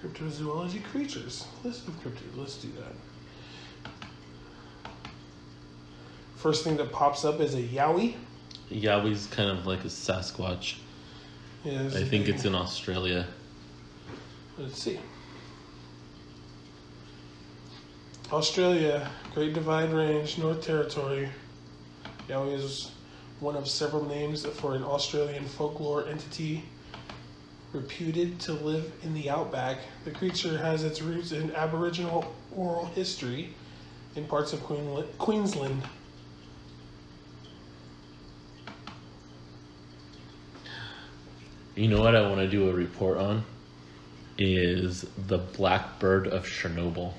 Cryptozoology creatures. List of cryptids. Let's do that. First thing that pops up is a Yowie. Yowie's kind of like a Sasquatch. Yeah, I think it's in Australia. Let's see. Australia, Great Divide Range, North Territory. Yowie is one of several names for an Australian folklore entity reputed to live in the outback. The creature has its roots in Aboriginal oral history in parts of Queensland. You know what I want to do a report on? Is the blackbird of Chernobyl.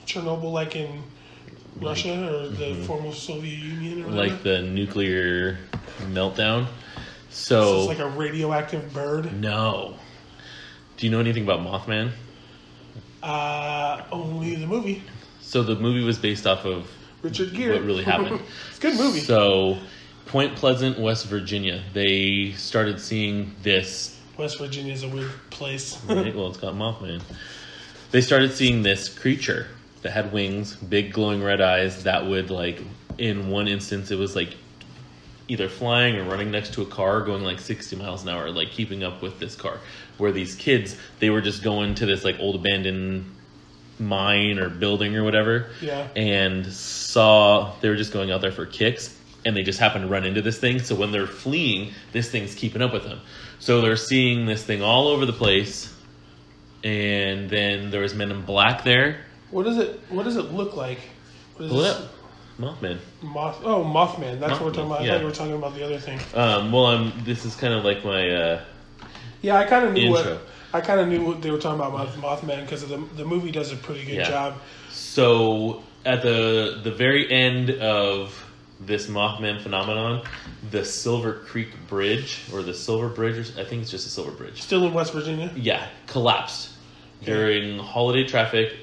Chernobyl, like in Russia or the former Soviet Union, or like the nuclear meltdown. So it's like a radioactive bird. No. Do you know anything about Mothman? Only the movie. So the movie was based off of Richard Gere. What really happened. It's a good movie. So Point Pleasant, West Virginia, they started seeing this. West Virginia is a weird place. Right? Well, it's got Mothman. They started seeing this creature that had wings, big glowing red eyes that would, like, in one instance, it was like either flying or running next to a car going like 60 miles an hour, like keeping up with this car. Where these kids, they were just going to this like old abandoned mine or building or whatever. Yeah. And they were just going out there for kicks, and they just happened to run into this thing. So when they're fleeing, this thing's keeping up with them. So they're seeing this thing all over the place. And then there was Men in Black there. What does it look like? Pull it up. Mothman. Mothman. That's what we're talking about. Yeah. I thought you were talking about the other thing. This is kind of like my yeah, I kind of knew intro. what they were talking about Mothman because the movie does a pretty good job. So at the very end of this Mothman phenomenon, the Silver Creek Bridge, or the Silver Bridge, I think it's just a Silver Bridge. Still in West Virginia? Yeah, collapsed during holiday traffic,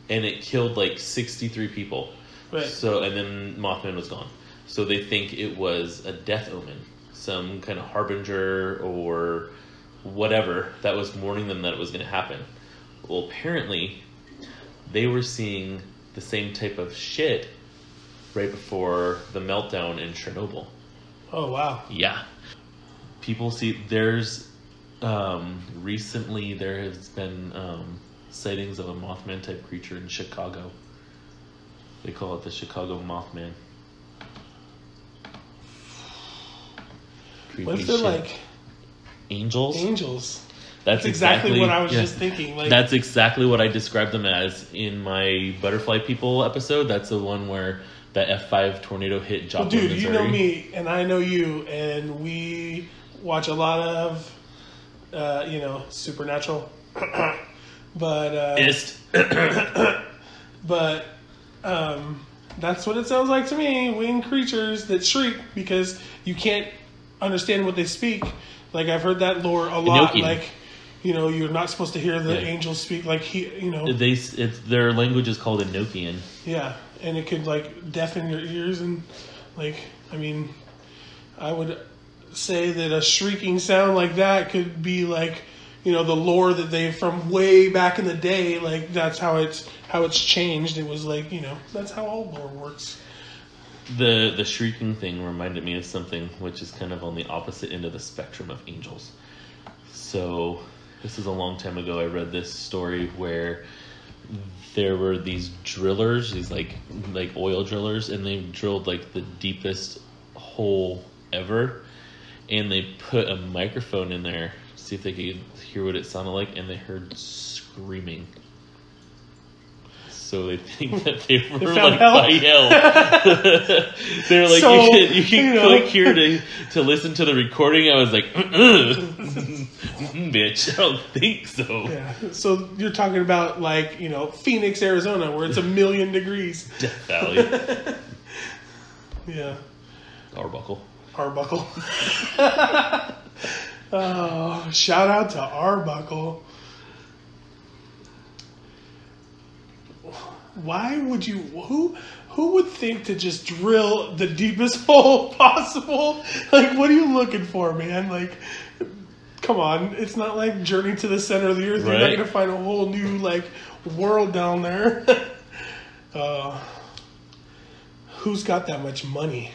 and it killed like 63 people. Right. So, and then Mothman was gone. So they think it was a death omen, some kind of harbinger or whatever that was warning them that it was going to happen. Well, apparently, they were seeing the same type of shit right before the meltdown in Chernobyl. Oh, wow. Yeah. People see, recently there has been sightings of a Mothman type creature in Chicago. They call it the Chicago Mothman. Creepy what if they're shit. like angels? Angels. That's exactly what I was just thinking. Like, that's exactly what I described them as in my Butterfly People episode. That's the one where the F5 tornado hit Joplin, dude, Missouri. you know me, and I know you, and we watch a lot of, Supernatural. But that's what it sounds like to me. Winged creatures that shriek because you can't understand what they speak. Like, I've heard that lore a lot. Enochian. Like, you're not supposed to hear the angels speak. Like, their language is called Enochian. Yeah, and it could, like, deafen your ears. And, like, I mean, I would say that a shrieking sound like that could be, like, the lore that they, from way back in the day, like, that's how it's changed. It was like, that's how all lore works. The shrieking thing reminded me of something which is kind of on the opposite end of the spectrum of angels. So, this is a long time ago. I read this story where there were these drillers, these like oil drillers, and they drilled like the deepest hole ever, and they put a microphone in there to see if they could hear what it sounded like, and they heard screaming. So they think that they were like hell? by hell. They're like, so, you can click here to listen to the recording. I was like, bitch, I don't think so. Yeah. So you're talking about like, Phoenix, Arizona, where it's 1,000,000 degrees. Death Valley. Yeah. Arbuckle. Oh, shout out to Arbuckle. Why would you? Who would think to just drill the deepest hole possible? Like, what are you looking for, man? Like, Come on, it's not like Journey to the Center of the Earth. Right. You're not going to find a whole new, like, world down there. Who's got that much money?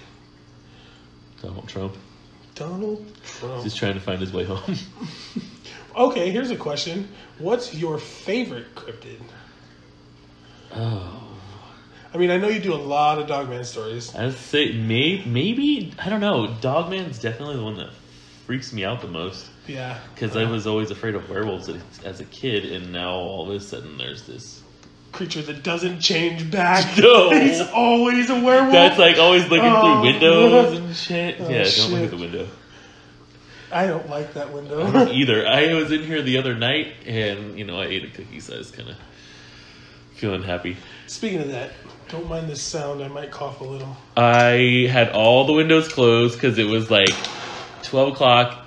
Donald Trump. Donald Trump. He's trying to find his way home. Okay, here's a question. What's your favorite cryptid? Oh. I mean, I know you do a lot of Dogman stories. I'd say maybe, I don't know. Dogman's definitely the one that freaks me out the most. Yeah. Because I was always afraid of werewolves as a kid, and now all of a sudden there's this creature that doesn't change back. No. He's always a werewolf. that's like always looking through windows and shit. Yeah, shit. don't look at the window. I don't like that window. I don't either. I was in here the other night, and I ate a cookie, so I was kind of feeling happy. Speaking of that, don't mind this sound. I might cough a little. I had all the windows closed because it was like 12 o'clock.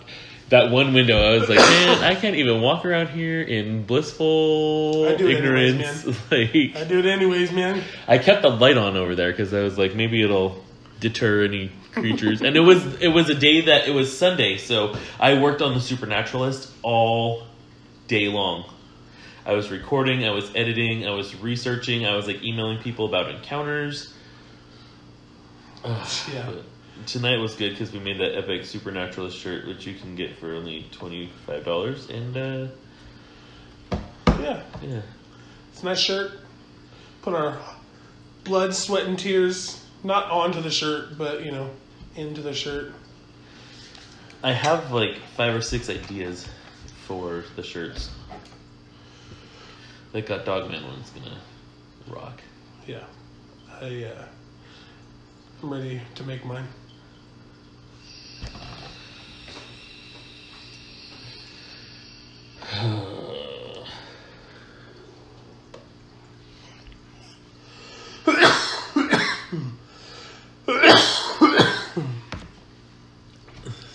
That one window, I was like, man, I can't even walk around here in blissful ignorance. I do it anyways, man. I kept the light on over there because I was like, maybe it'll deter any creatures. And it was a day that it was Sunday, so I worked on the Supernaturalist all day long. I was recording, I was editing, I was researching, I was like emailing people about encounters. Yeah. Tonight was good because we made that epic Supernaturalist shirt, which you can get for only $25. And yeah, yeah, it's a nice shirt. Put our blood, sweat, and tears not onto the shirt, but into the shirt. I have like 5 or 6 ideas for the shirts. That got Dogman one's gonna rock. Yeah, I'm ready to make mine.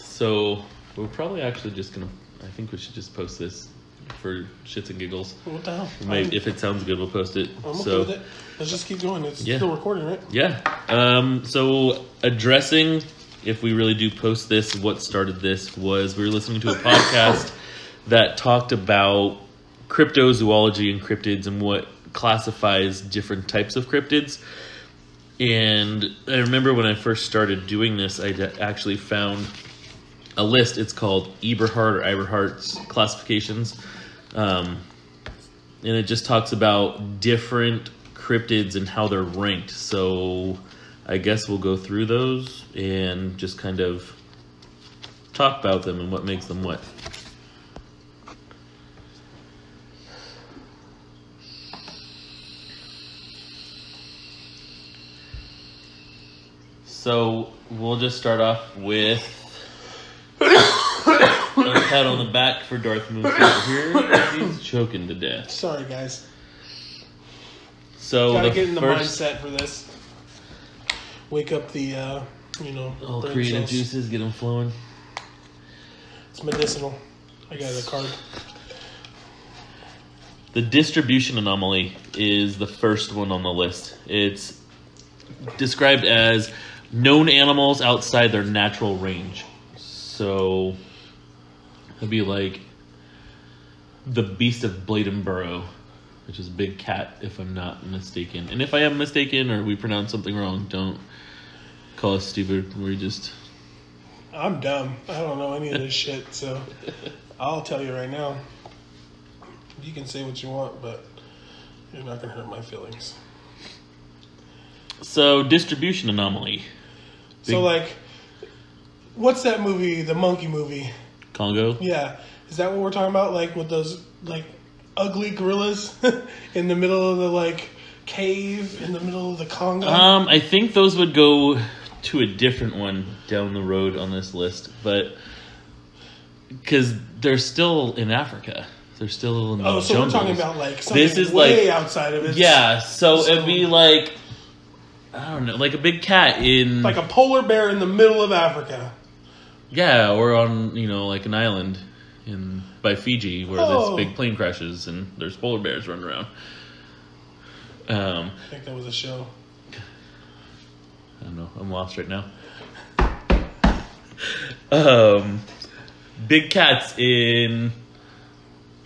So we're probably actually just gonna. I think we should just post this for shits and giggles. What the hell? If it sounds good, we'll post it. I'm okay with it. Let's just keep going. It's still recording, right? Yeah. So addressing, if we really do post this, what started this was we were listening to a podcast that talked about cryptozoology and cryptids and what classifies different types of cryptids. And I remember when I first started doing this, I actually found a list. It's called Eberhart's classifications. And it just talks about different cryptids and how they're ranked. So I guess we'll go through those and just kind of talk about them and what makes them what. So we'll just start off with a pat on the back for Darth Moose over here. He's choking to death. Sorry, guys. So gotta get in the mindset for this. Wake up the, all creative juices, get them flowing. It's medicinal. I got a card. The distribution anomaly is the first one on the list. It's described as known animals outside their natural range. So it'd be like the Beast of Bladenborough, which is a big cat, if I'm not mistaken. And if I am mistaken or we pronounce something wrong, don't call us stupid. I'm dumb. I don't know any of this shit, so I'll tell you right now. You can say what you want, but you're not going to hurt my feelings. So, distribution anomaly. So, like, what's that movie, the monkey movie? Congo? Yeah. Is that what we're talking about? Like, with those, like, ugly gorillas in the middle of the, like, cave in the middle of the Congo? I think those would go to a different one down the road on this list, but because they're still in Africa. They're still in the jungles. So we're talking about, like, something way outside of it. Yeah, so it'd be like, I don't know, like a big cat in... Like a polar bear in the middle of Africa. Yeah, or on, like an island by Fiji where this big plane crashes and there's polar bears running around. I think that was a show. I don't know. I'm lost right now. big cats in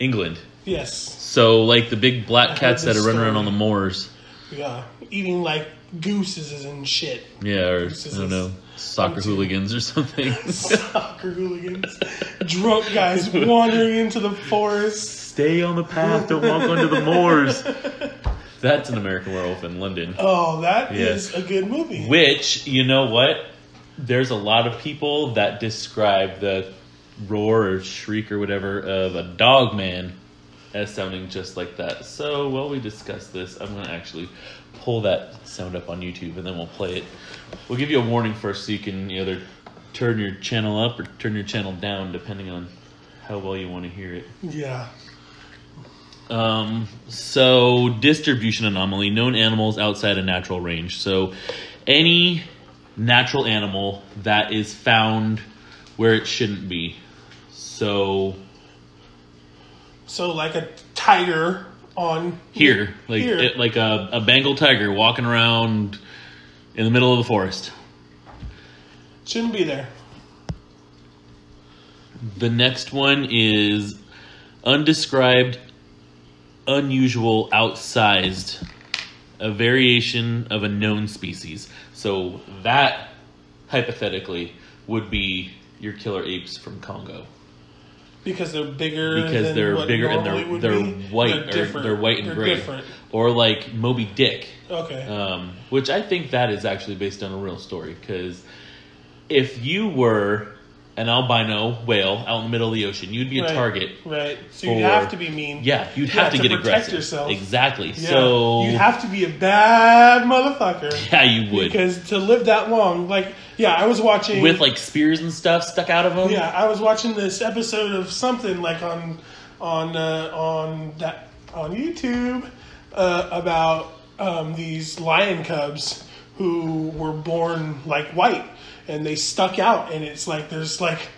England. Yes. So, like the big black cats that are running around on the moors. Yeah, eating like gooses and shit. Yeah, or I don't know, soccer hooligans or something. Soccer hooligans. Drunk guys wandering into the forest. Stay on the path, don't walk onto the moors. That's an American Werewolf in London. Oh, that is a good movie. Which, you know what? There's a lot of people that describe the roar or shriek or whatever of a dog man as sounding just like that. So while we discuss this, I'm going to actually pull that sound up on YouTube and then we'll play it. We'll give you a warning first so you can either turn your channel up or turn your channel down depending on how well you want to hear it. Yeah. So distribution anomaly, known animals outside a natural range. So any natural animal that is found where it shouldn't be. So like a tiger on here, like a Bengal tiger walking around in the middle of the forest. Shouldn't be there. The next one is undescribed, unusual, outsized, a variation of a known species. So that, hypothetically, would be your killer apes from Congo. Because they're bigger. Because they're bigger and they're white. They're white and gray. Different. Or like Moby Dick. Okay. Which I think that is actually based on a real story. Because if you were an albino whale out in the middle of the ocean, you'd be a target. Right. So you'd have to be mean. Yeah, you'd have to get protect aggressive. Yourself. Exactly. Yeah. So you'd have to be a bad motherfucker. Yeah, you would. Because to live that long, I was watching with like spears and stuff stuck out of them. Yeah, I was watching this episode of something like on YouTube about these lion cubs who were born like white. And they stuck out, and it's like there's like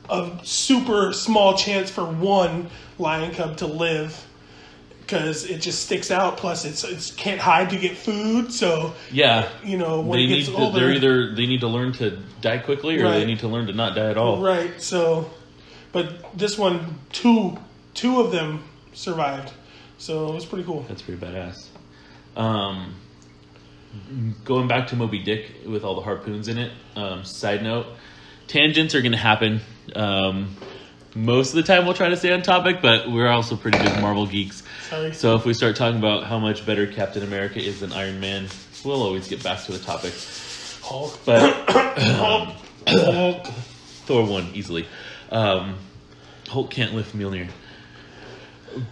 a super small chance for one lion cub to live because it just sticks out. Plus, it's can't hide to get food. So yeah, when it gets older, they need to learn to die quickly, or they need to learn to not die at all. Right. So, but this one, two of them survived, so it was pretty cool. That's pretty badass. Going back to Moby Dick with all the harpoons in it, side note, tangents are going to happen. Most of the time we'll try to stay on topic, but we're also pretty big Marvel geeks. Sorry. So if we start talking about how much better Captain America is than Iron Man, we'll always get back to the topic. Hulk. But Thor won easily. Hulk can't lift Mjolnir.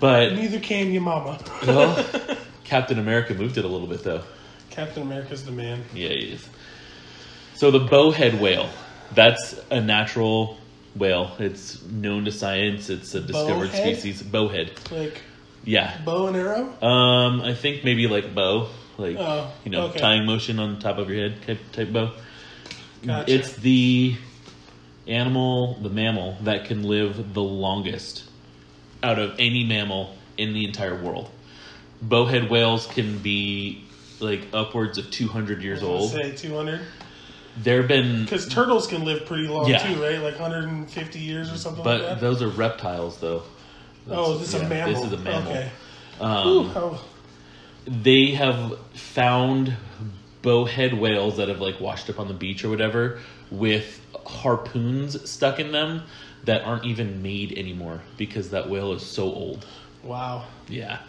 But neither can your mama. Well, Captain America moved it a little bit, though. Captain America's the man. Yeah, he is. So the Bowhead Whale, that's a natural whale. It's known to science. It's a discovered species. Bowhead. Like yeah. Bow and arrow? I think maybe like bow. Like, okay. Tying motion on top of your head type bow. Gotcha. It's the mammal that can live the longest out of any mammal in the entire world. Bowhead whales can be like upwards of 200 years old. Say 200. There have been because turtles can live pretty long too, right? Like 150 years or something. But like that. Those are reptiles, though. This is a mammal. This is a mammal. Okay. They have found bowhead whales that have like washed up on the beach or whatever with harpoons stuck in them that aren't even made anymore because that whale is so old. Wow. Yeah.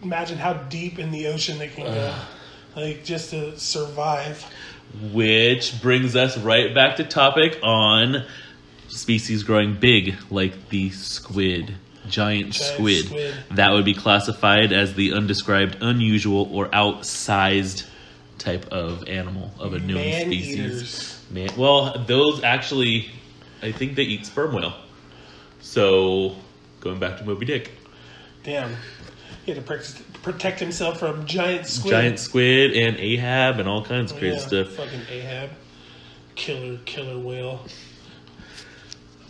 Imagine how deep in the ocean they can go, like just to survive. Which brings us right back to topic on species growing big, like the squid, giant squid. That would be classified as the undescribed, unusual, or outsized type of animal of a known species. Well, those actually, I think they eat sperm whale. So, going back to Moby Dick. Damn. He had to protect himself from giant squid. Giant squid and Ahab and all kinds of crazy stuff. Fucking Ahab. Killer whale.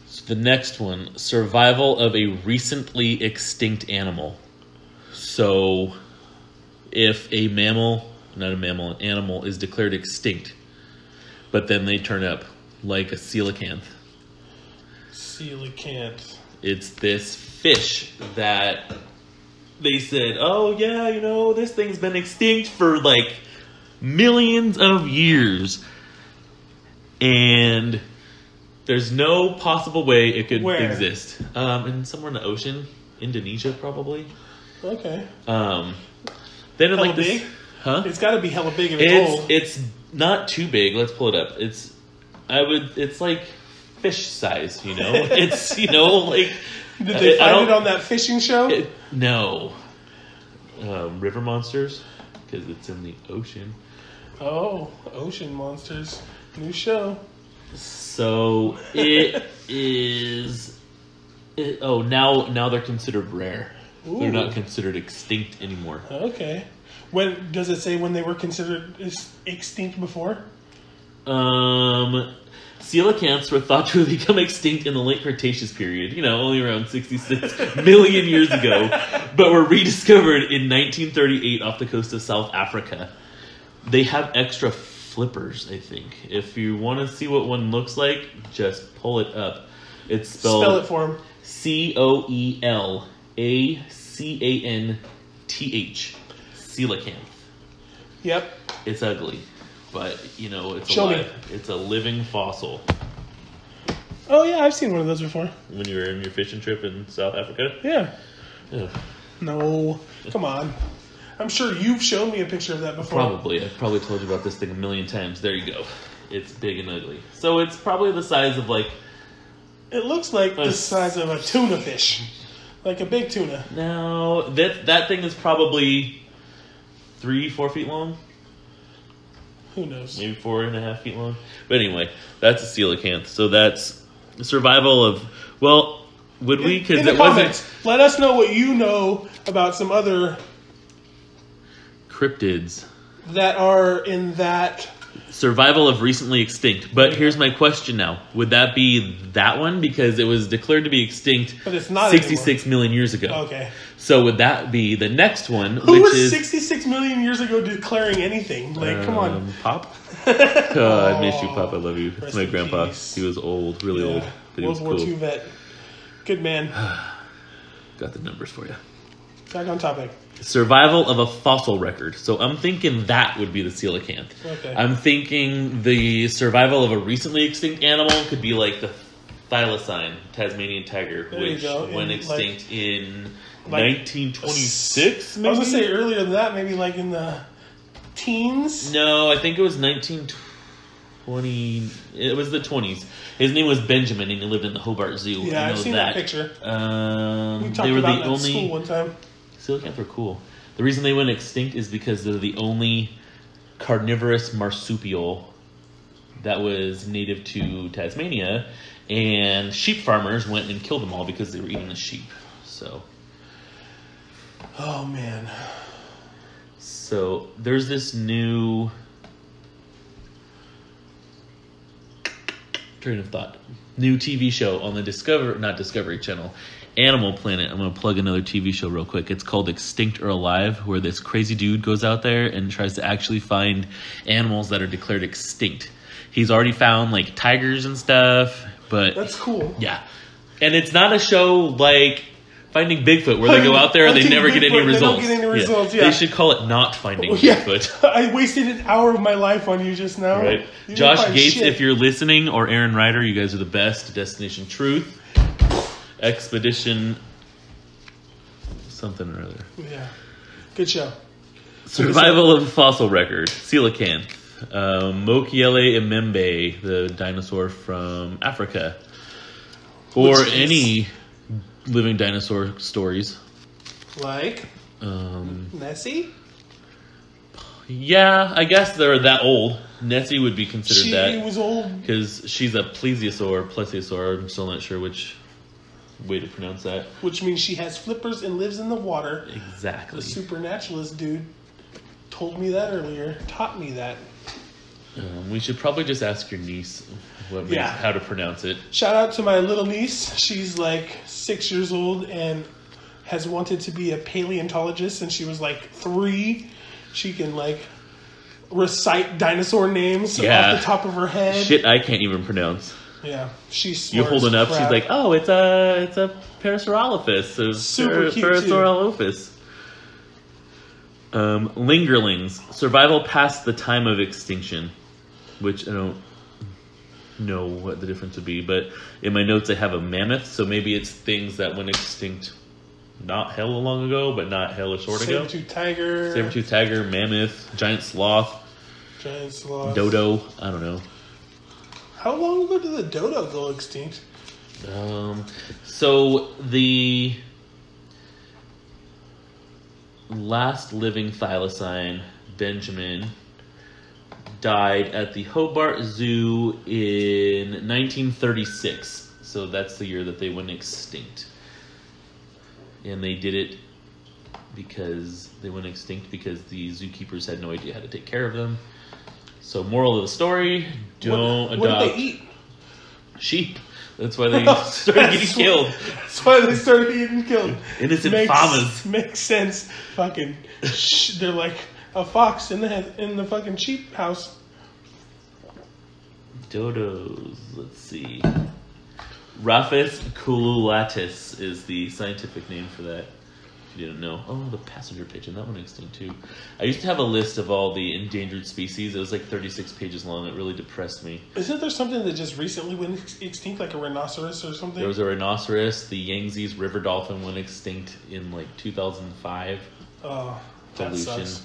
So the next one, survival of a recently extinct animal. So if an animal is declared extinct, but then they turn up like a coelacanth. Coelacanth. It's this fish that they said, oh yeah, this thing's been extinct for like millions of years. And there's no possible way it could exist. And somewhere in the ocean. Indonesia, probably. Okay. Then hella like this, big? Huh? It's got to be hella big if it's old. It's not too big. Let's pull it up. It's like fish size, It's, like... Did they find it on that fishing show? No. River monsters, because it's in the ocean. Oh, ocean monsters. New show. So it is... now they're considered rare. Ooh. They're not considered extinct anymore. Okay. When does it say when they were considered extinct before? Coelacanths were thought to have become extinct in the late Cretaceous period, only around 66 million years ago, but were rediscovered in 1938 off the coast of South Africa. They have extra flippers, I think. If you want to see what one looks like, just pull it up. It's spelled... Spell it for him. Coelacanth. Coelacanth. Yep. It's ugly, but it's Show alive. me. It's a living fossil. Oh yeah, I've seen one of those before. When you were in your fishing trip in South Africa? Yeah. Ugh. No, come on. I'm sure you've shown me a picture of that before. Probably. I've probably told you about this thing a million times. There you go. It's big and ugly. So it's probably the size of like... It looks like the size of a tuna fish. Like a big tuna. No, that thing is probably 3-4 feet long. Who knows? Maybe 4.5 feet long. But anyway, that's a coelacanth. So that's survival of... Well, would we? Because in the comments, let us know what you know about some other... cryptids. That are in that... Survival of recently extinct. But here's my question now. Would that be that one? Because it was declared to be extinct but it's not 66 million years ago. Okay. So would that be the next one? Who was 66 million years ago declaring anything? Like, come on. Pop? I miss you, Pop. I love you. It's my grandpa. Peace. He was old. Really old. But World he was War cool. II vet. Good man. Got the numbers for you. Back on topic. Survival of a fossil record. So I'm thinking that would be the coelacanth. Okay. I'm thinking the survival of a recently extinct animal could be like the Thylacine, Tasmanian tiger, which went extinct in 1926, maybe? I was going to say earlier than that, maybe like in the teens? No, I think it was 1920. It was the 20s. His name was Benjamin, and he lived in the Hobart Zoo. Yeah, I've seen that picture. We talked about it at school one time. Coelacanths are cool. The reason they went extinct is because they're the only carnivorous marsupial that was native to Tasmania, and sheep farmers went and killed them all because they were eating the sheep. So, oh man. So there's this new train of thought, new TV show on the Discovery Channel. Animal Planet. I'm going to plug another TV show real quick. It's called Extinct or Alive, where this crazy dude goes out there and tries to actually find animals that are declared extinct. He's already found like tigers and stuff, but that's cool. Yeah. And it's not a show like Finding Bigfoot where they go out there and they never get any results. They don't get any results, yeah. They should call it Not Finding Bigfoot. I wasted an hour of my life on you just now. Right. Josh Gates, if you're listening, or Aaron Ryder, you guys are the best. Destination Truth. Expedition something or other. Yeah. Good show. Survival of fossil record. Coelacanth. Mokiele Emembe, the dinosaur from Africa. Or any living dinosaur stories. Like? Nessie? Yeah, I guess they're that old. Nessie would be considered that. She was old. Because she's a plesiosaur. I'm still not sure which way to pronounce that. Which means she has flippers and lives in the water. Exactly. The Supernaturalist dude told me that earlier. Taught me that. We should probably just ask your niece how to pronounce it. Shout out to my little niece. She's like 6 years old and has wanted to be a paleontologist since she was like 3. She can like recite dinosaur names off the top of her head. Shit, I can't even pronounce. Yeah, she's You hold it up, she's like, oh, it's a Parasaurolophus. Super cute, Parasaurolophus. Lingerlings. Survival past the time of extinction. Which I don't know what the difference would be, but in my notes I have a mammoth, so maybe it's things that went extinct not hella long ago, but not hella short ago. Saber-tooth tiger, mammoth, giant sloth. Dodo, I don't know. How long ago did the dodo go extinct? So the last living thylacine, Benjamin, died at the Hobart Zoo in 1936. So that's the year that they went extinct. And they did it because they went extinct because the zookeepers had no idea how to take care of them. So moral of the story, don't adopt... What did they eat? Sheep. That's why they started getting killed. That's why they started getting killed. Innocent farmers. Makes sense. Fucking... they're like a fox in the fucking sheep house. Dodos. Let's see. Rufus coelacanth is the scientific name for that. If you didn't know. Oh, the passenger pigeon. That one extinct too. I used to have a list of all the endangered species. It was like 36 pages long. It really depressed me. Isn't there something that just recently went extinct, like a rhinoceros or something? There was a rhinoceros. The Yangtze's river dolphin went extinct in like 2005. Oh, that sucks.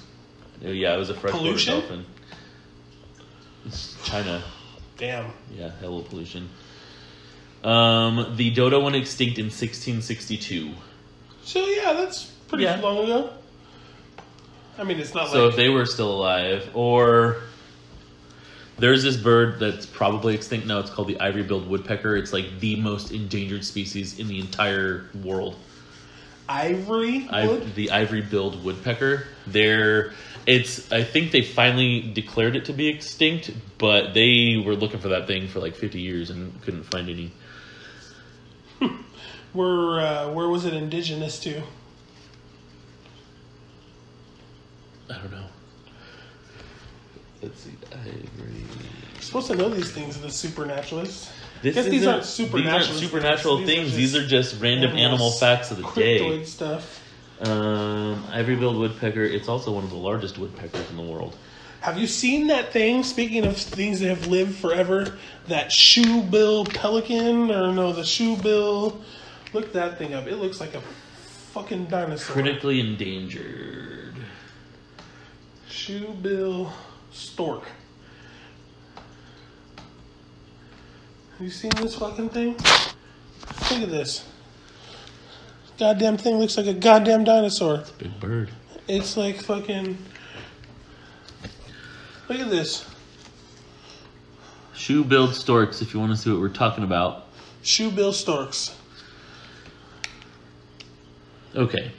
Yeah, it was a freshwater dolphin. China. Damn. Yeah, hella pollution. The dodo went extinct in 1662. So yeah, that's pretty long ago. I mean, it's not so if they were still alive, or there's this bird that's probably extinct now. It's called the ivory-billed woodpecker. It's like the most endangered species in the entire world. The ivory-billed woodpecker. I think they finally declared it to be extinct, but they were looking for that thing for like 50 years and couldn't find any. Where was it indigenous to? I don't know. Let's see. Ivory. You're supposed to know these things, the supernaturalists. These aren't supernatural things. These are just random animal facts of the day. Cryptoid stuff. Ivory-billed woodpecker. It's also one of the largest woodpeckers in the world. Have you seen that thing, speaking of things that have lived forever, that shoebill pelican? Or no, the shoebill... Look that thing up. It looks like a fucking dinosaur. Critically endangered. Shoebill stork. Have you seen this fucking thing? Look at this. Goddamn thing looks like a goddamn dinosaur. It's a big bird. It's like fucking... Look at this. Shoe-billed storks, if you want to see what we're talking about. Shoebill storks. Okay.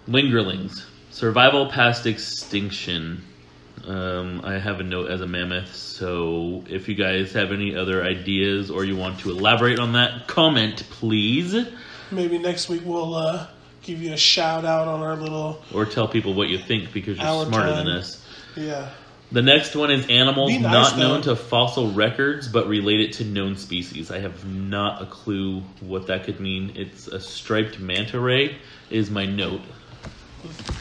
Lingerlings. Survival past extinction. I have a note as a mammoth, so if you guys have any other ideas or you want to elaborate on that, comment, please. Maybe next week we'll give you a shout out on our little... Or tell people what you think because you're smarter than us. Yeah. The next one is animals not known to fossil records but related to known species. I have not a clue what that could mean. It's a striped manta ray is my note.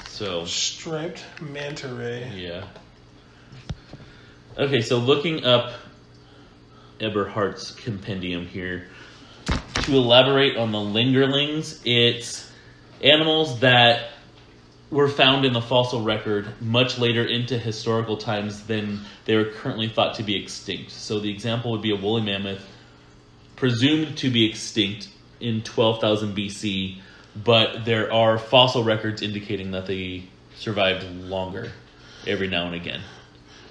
So striped manta ray. Yeah. Okay, so looking up Eberhart's compendium here, to elaborate on the lingerlings, it's animals that were found in the fossil record much later into historical times than they are currently thought to be extinct. So the example would be a woolly mammoth, presumed to be extinct in 12,000 BC, but there are fossil records indicating that they survived longer every now and again.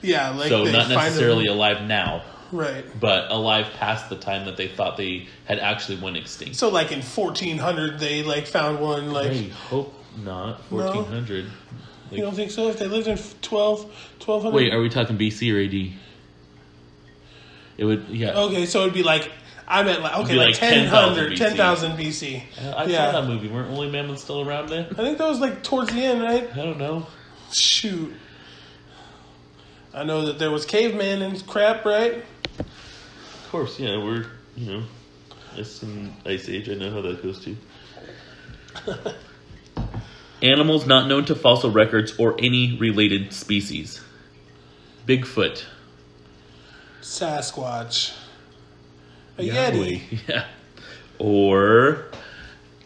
Yeah, like so not necessarily alive now. Right. But alive past the time that they thought they had actually went extinct. So like in 1400 they like found one like... I hope not. 1400. No? You don't think so? If they lived in 1200? Wait, are we talking BC or AD? It would, yeah. Okay, so it'd be like... I meant like, okay, like 10,000 BC. I saw that movie. Weren't woolly mammoths still around then? I think that was like towards the end, right? I don't know. Shoot. I know that there was cavemen and crap, right? Of course, yeah. You know, it's some Ice Age. I know how that goes too. Animals not known to fossil records or any related species. Bigfoot. Sasquatch. A Yowie. Yeti. Yeah. Or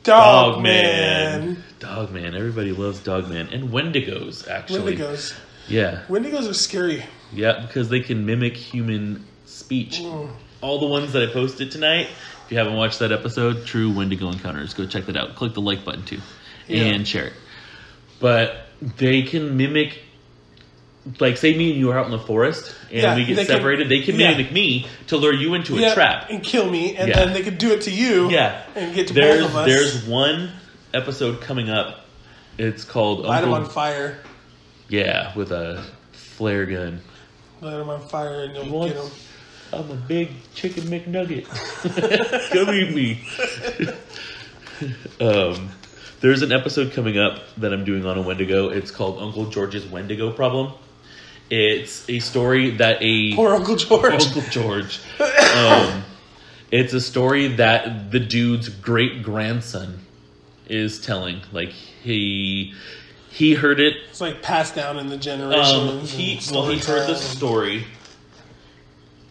Dogman. Dogman. Everybody loves Dogman. And Wendigos, actually. Wendigos. Yeah. Wendigos are scary. Yeah, because they can mimic human speech. All the ones that I posted tonight, if you haven't watched that episode, True Wendigo Encounters, go check that out. Click the like button too. And share it. But they can mimic, like, say me and you are out in the forest and we get separated. They can mimic me to lure you into a trap. And kill me. And then they could do it to you. Yeah. And get to both of us. There's one episode coming up. It's called Light them on fire. Yeah, with a flare gun. Light them on fire and you'll get them. I'm a big chicken McNugget. Come eat me. There's an episode coming up that I'm doing on a Wendigo. It's called Uncle George's Wendigo Problem. It's a story that Poor Uncle George. Uncle George. It's a story that the dude's great-grandson is telling. Like, he heard it. It's like passed down in the generations. He heard the story,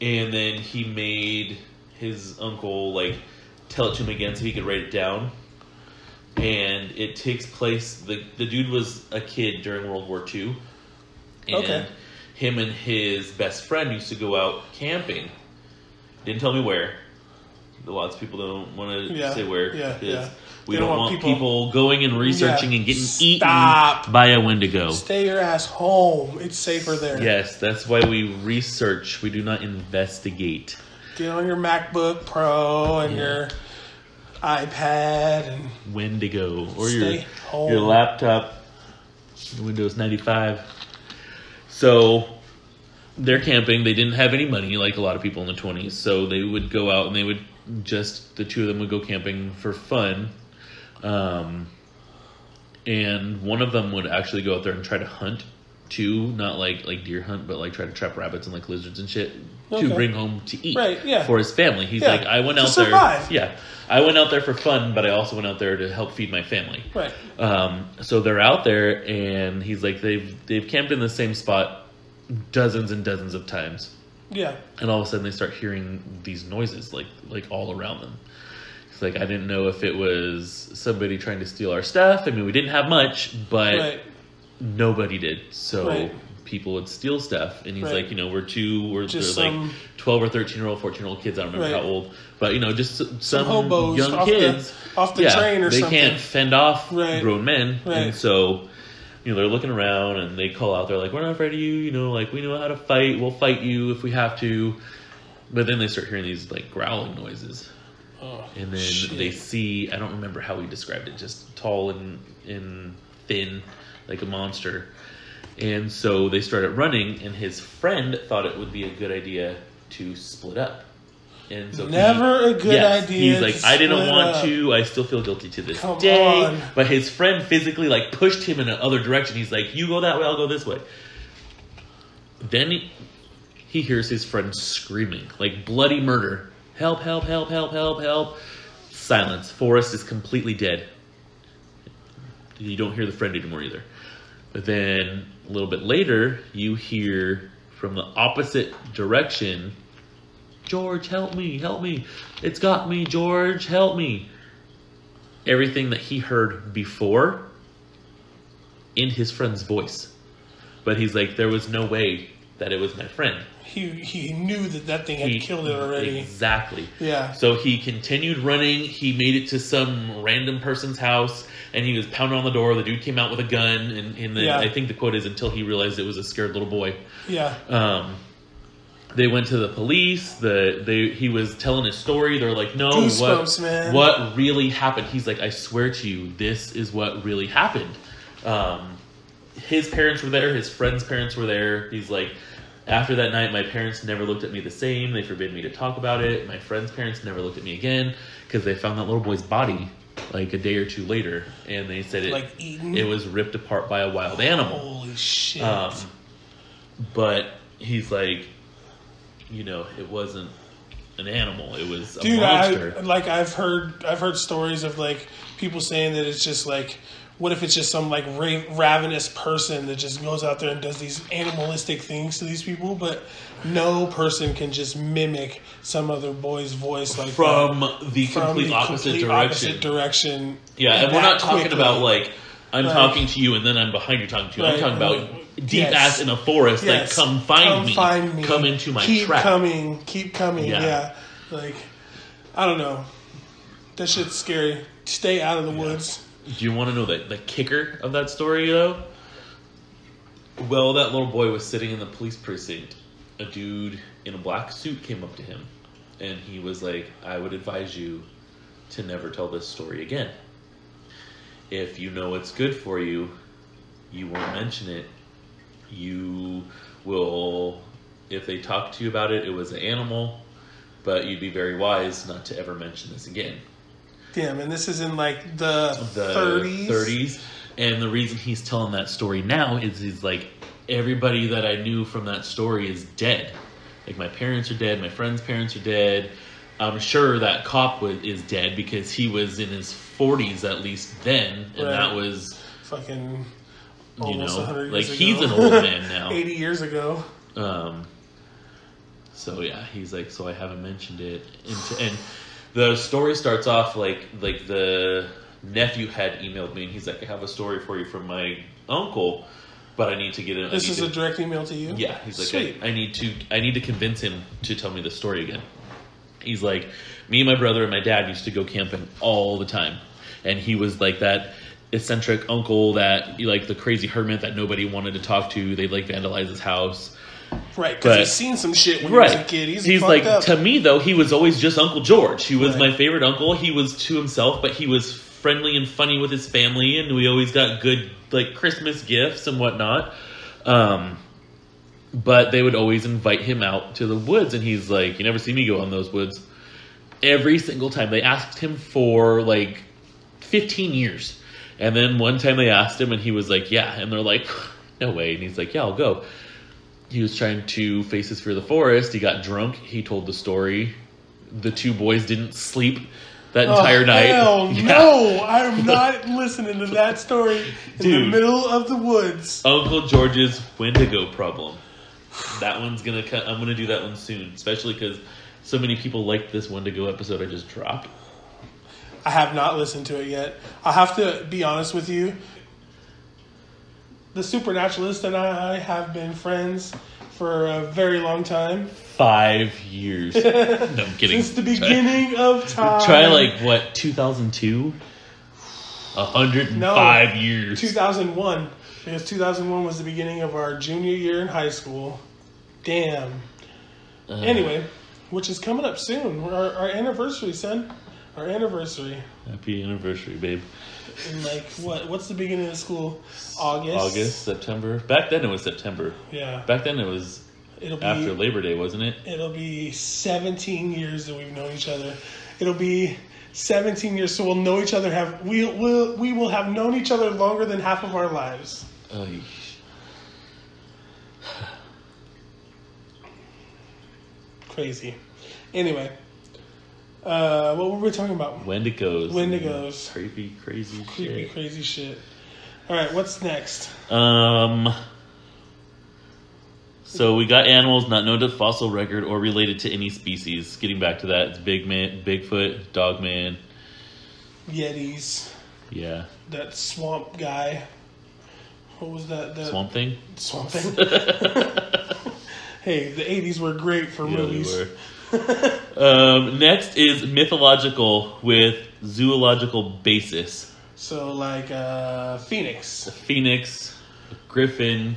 and then he made his uncle, like, tell it to him again so he could write it down. And it takes place, the dude was a kid during World War II. And him and his best friend used to go out camping. Didn't tell me where. Lots of people don't want to say where. Because we don't want people going and researching and getting eaten by a Wendigo. Stay your ass home. It's safer there. Yes, that's why we research. We do not investigate. Get on your MacBook Pro and your iPad and Wendigo or your laptop, Windows 95. So they're camping. They didn't have any money like a lot of people in the 20s, so they would go out and they would the two of them would go camping for fun. And one of them would actually go out there and try to hunt too, not like deer hunt, but like try to trap rabbits and like lizards and shit to bring home to eat for his family. He's like, I went out there. I went out there for fun, but I also went out there to help feed my family. Right. So they're out there, and he's like, they've camped in the same spot dozens and dozens of times. Yeah. And all of a sudden they start hearing these noises like all around them. It's like, I didn't know if it was somebody trying to steal our stuff. I mean, we didn't have much, but nobody did. So people would steal stuff. And he's like, we're like 12 or 13-year-old, 14-year-old kids. I don't remember how old. But, just some hobos young kids. Off the train or something. They can't fend off grown men. And so, they're looking around and they call out. They're like, we're not afraid of you. Like, we know how to fight. We'll fight you if we have to. But then they start hearing these, like, growling noises. Oh, and then they see, I don't remember how he described it, just tall and thin, like a monster. And so they started running, and his friend thought it would be a good idea to split up. And so a good idea. He's like, I didn't want to. I still feel guilty to this day. But his friend physically like pushed him in another direction. He's like, you go that way, I'll go this way. Then he hears his friend screaming, like bloody murder. Help, help, help, help, help, help. Silence. Forest is completely dead. You don't hear the friend anymore either. But then a little bit later, you hear from the opposite direction, George, help me, help me. It's got me, George, help me. Everything that he heard before in his friend's voice. But he's like, there was no way that it was my friend. He knew that thing had killed it already. Exactly. Yeah. So he continued running. He made it to some random person's house, and he was pounding on the door. The dude came out with a gun, and I think the quote is, until he realized it was a scared little boy. Yeah. They went to the police. He was telling his story. They're like, no, Goosebumps, what really happened? He's like, I swear to you, this is what really happened. His parents were there. His friend's parents were there. He's like, after that night, my parents never looked at me the same. They forbid me to talk about it. My friend's parents never looked at me again because they found that little boy's body like a day or two later, and they said it was ripped apart by a wild animal. Holy shit. But he's like, it wasn't an animal. It was a monster. I've heard stories of like people saying that it's just like, what if it's just some like ravenous person that just goes out there and does these animalistic things to these people, but no person can just mimic some other boy's voice like from the complete opposite direction. Yeah, and we're not talking about like I'm talking to you and then I'm behind you talking to you. I'm talking about deep ass in a forest. Like come find me. Come into my trap. Keep coming. Yeah. Like I don't know. That shit's scary. Stay out of the woods. Do you want to know the kicker of that story, though? Well, that little boy was sitting in the police precinct. A dude in a black suit came up to him, and he was like, I would advise you to never tell this story again. If you know it's good for you, you won't mention it. You will, if they talk to you about it, it was an animal, but you'd be very wise not to ever mention this again. Damn, and this is in like the 30s. And the reason he's telling that story now is he's like, everybody that I knew from that story is dead. Like my parents are dead, my friends' parents are dead. I'm sure that cop is dead because he was in his 40s at least then, and that was fucking almost 100 years like ago. He's an old man now. 80 years ago. So yeah, he's like, so I haven't mentioned it, and the story starts off like the nephew had emailed me, and he's like, I have a story for you from my uncle, but I need to get it. This is a direct email to you? Yeah, he's like, I need to convince him to tell me the story again. He's like, me and my brother and my dad used to go camping all the time, and he was like that eccentric uncle that like the crazy hermit that nobody wanted to talk to. They'd like vandalize his house. Right, because he's seen some shit when he was a kid. He's like, up. To me, though, he was always just Uncle George. He was my favorite uncle. He was to himself, but he was friendly and funny with his family, and we always got good, like, Christmas gifts and whatnot. But they would always invite him out to the woods, and he's like, you never see me go on those woods. Every single time. They asked him for, like, 15 years. And then one time they asked him, and he was like, yeah. And they're like, no way. And he's like, yeah, I'll go. He was trying to face his fear of the forest. He got drunk. He told the story. The two boys didn't sleep that entire night. Hell no! I'm not listening to that story in the middle of the woods. Uncle George's Wendigo problem. That one's gonna cut. I'm gonna do that one soon, especially because so many people liked this Wendigo episode I just dropped. I have not listened to it yet. I have to be honest with you. The Supernaturalist and I have been friends for a very long time. 5 years. No, I'm kidding. Since the beginning of time. Try like, what, 2002? 105 years. 2001. Because 2001 was the beginning of our junior year in high school. Damn. Anyway, which is coming up soon. Our anniversary, son. Our anniversary. Happy anniversary, babe. In like, what's the beginning of school? August, September. Back then it was September. Yeah. Back then it was after Labor Day, wasn't it? It'll be 17 years that we've known each other. It'll be 17 years, so we'll know each other. We will have known each other longer than half of our lives. Crazy. Anyway. What were we talking about? Wendigos. Creepy, crazy shit. All right, what's next? So we got animals not known to fossil record or related to any species. Getting back to that, it's Bigfoot, Dogman, Yetis. Yeah. That swamp guy. What was that? Swamp Thing? Swamp Thing. Hey, the 80s were great for movies. They were. Next is mythological with zoological basis. So like Phoenix. A phoenix, a griffin,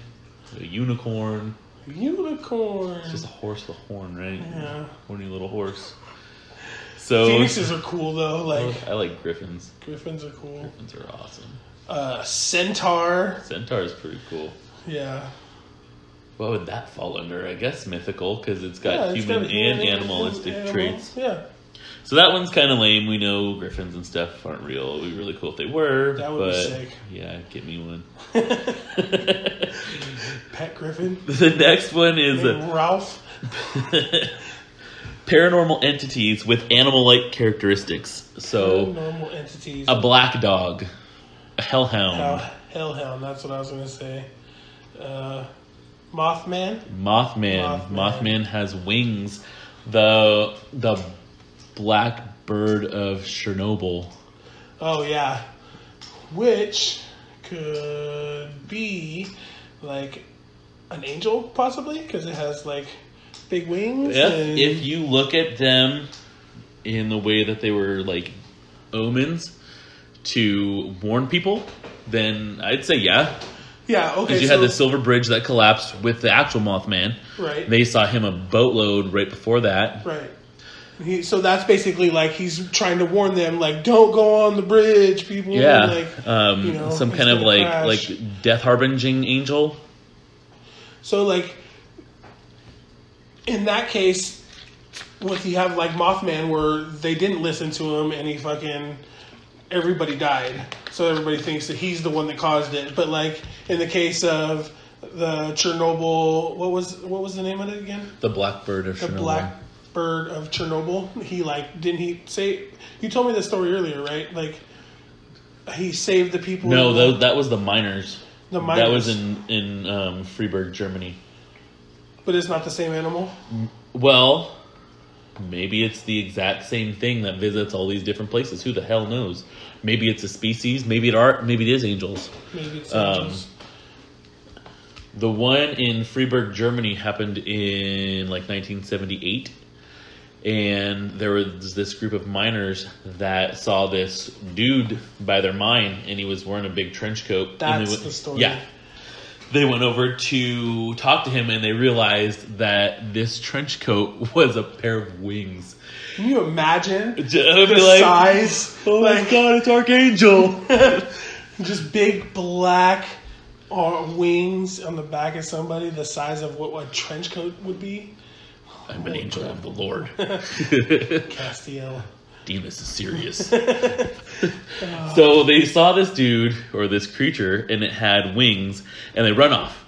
a unicorn. Unicorn. Just a horse with a horn, right? Yeah. Horny little horse. So Phoenixes are cool though. Like I like griffins. Griffins are cool. Griffins are awesome. Centaur. Centaur is pretty cool. Yeah. What would that fall under? I guess mythical, because it's got human and animalistic traits. Yeah. So that one's kind of lame. We know griffins and stuff aren't real. It would be really cool if they were. That would be sick. Yeah, get me one. Pet griffin. The next one is Ralph. paranormal entities with animal-like characteristics. So, paranormal entities. a black dog, a hellhound. Hellhound, that's what I was going to say. Mothman? Mothman has wings. The black bird of Chernobyl. Oh, yeah. Which could be like an angel, possibly, because it has like big wings. If you look at them in the way that they were like omens to warn people, then I'd say yeah. Yeah, okay. Because you had the silver bridge that collapsed with the actual Mothman. Right. They saw him a boatload right before that. Right. So that's basically like he's trying to warn them, like, don't go on the bridge, people. Yeah. Like, some kind of like death harbinging angel. So like in that case, what you have like Mothman, where they didn't listen to him and everybody died. So everybody thinks that he's the one that caused it. But like in the case of the Chernobyl, what was the name of it again? The Blackbird of Chernobyl. The Blackbird of Chernobyl. Didn't he say? You told me the story earlier, right? Like he saved the people. No, that was the miners. The miners. That was in Frieberg, Germany. But it's not the same animal. Well, maybe it's the exact same thing that visits all these different places. Who the hell knows? Maybe it's a species. Maybe it is angels. Maybe it's angels. The one in Frieberg, Germany happened in like 1978. And there was this group of miners that saw this dude by their mine, and he was wearing a big trench coat. That's the story. Yeah. They went over to talk to him, and they realized that this trench coat was a pair of wings. Can you imagine the size? Oh my God, it's Archangel. Just big black wings on the back of somebody, the size of what a trench coat would be. I'm an angel of the Lord. Castiel. Demas is serious. So they saw this dude or this creature, and it had wings, and they run off.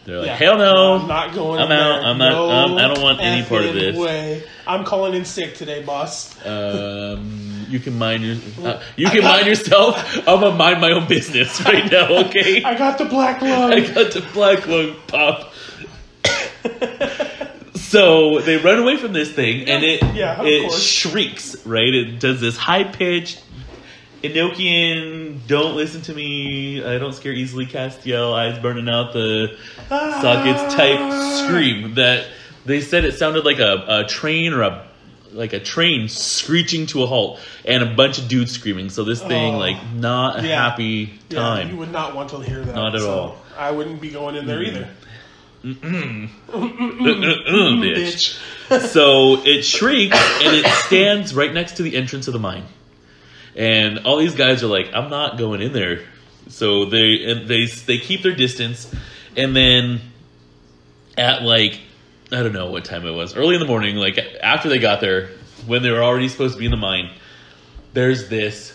They're like, hell no, I'm not going. I'm out. I'm not. I don't want any part of this. Way. I'm calling in sick today, boss. You can mind yourself. I'm gonna mind my own business right now. Okay. I got the black lung. Pop. So they run away from this thing, and it shrieks, right? It does this high-pitched, Enochian, don't listen to me, I don't scare easily, Castiel, eyes burning out the sockets type scream that they said it sounded like a train or a train screeching to a halt, and a bunch of dudes screaming. So this thing, not a happy time. Yeah, you would not want to hear that. Not at all. I wouldn't be going in there either. Bitch. So it shrieks, and it stands right next to the entrance of the mine. And all these guys are like, I'm not going in there. So they keep their distance, and then at I don't know what time it was, early in the morning, after they got there, when they were already supposed to be in the mine, there's this